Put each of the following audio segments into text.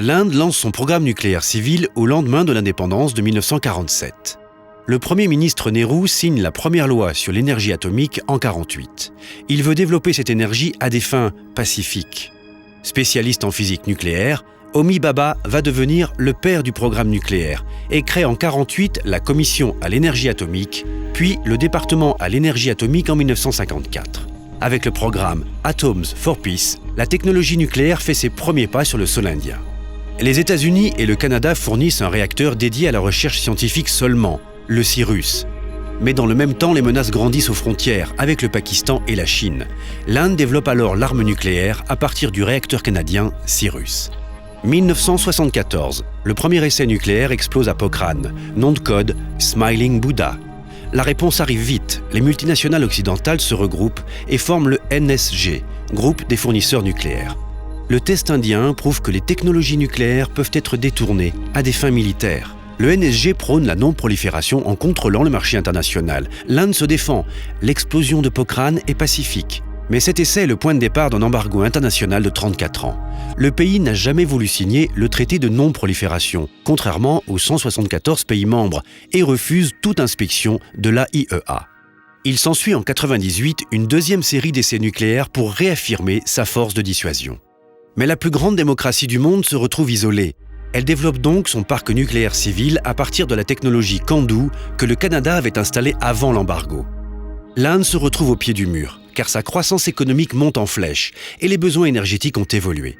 L'Inde lance son programme nucléaire civil au lendemain de l'indépendance de 1947. Le Premier ministre Nehru signe la première loi sur l'énergie atomique en 1948. Il veut développer cette énergie à des fins pacifiques. Spécialiste en physique nucléaire, Homi Bhabha va devenir le père du programme nucléaire et crée en 1948 la Commission à l'énergie atomique, puis le département à l'énergie atomique en 1954. Avec le programme Atoms for Peace, la technologie nucléaire fait ses premiers pas sur le sol indien. Les États-Unis et le Canada fournissent un réacteur dédié à la recherche scientifique seulement, le Cyrus. Mais dans le même temps, les menaces grandissent aux frontières avec le Pakistan et la Chine. L'Inde développe alors l'arme nucléaire à partir du réacteur canadien Cyrus. 1974, le premier essai nucléaire explose à Pokhran, nom de code Smiling Buddha. La réponse arrive vite, les multinationales occidentales se regroupent et forment le NSG, groupe des fournisseurs nucléaires. Le test indien prouve que les technologies nucléaires peuvent être détournées à des fins militaires. Le NSG prône la non-prolifération en contrôlant le marché international. L'Inde se défend. L'explosion de Pokhran est pacifique. Mais cet essai est le point de départ d'un embargo international de 34 ans. Le pays n'a jamais voulu signer le traité de non-prolifération, contrairement aux 174 pays membres, et refuse toute inspection de l'AIEA. Il s'ensuit en 1998 une deuxième série d'essais nucléaires pour réaffirmer sa force de dissuasion. Mais la plus grande démocratie du monde se retrouve isolée. Elle développe donc son parc nucléaire civil à partir de la technologie CANDU que le Canada avait installée avant l'embargo. L'Inde se retrouve au pied du mur, car sa croissance économique monte en flèche et les besoins énergétiques ont évolué.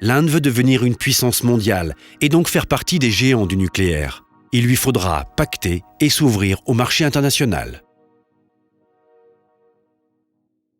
L'Inde veut devenir une puissance mondiale et donc faire partie des géants du nucléaire. Il lui faudra pacter et s'ouvrir au marché international.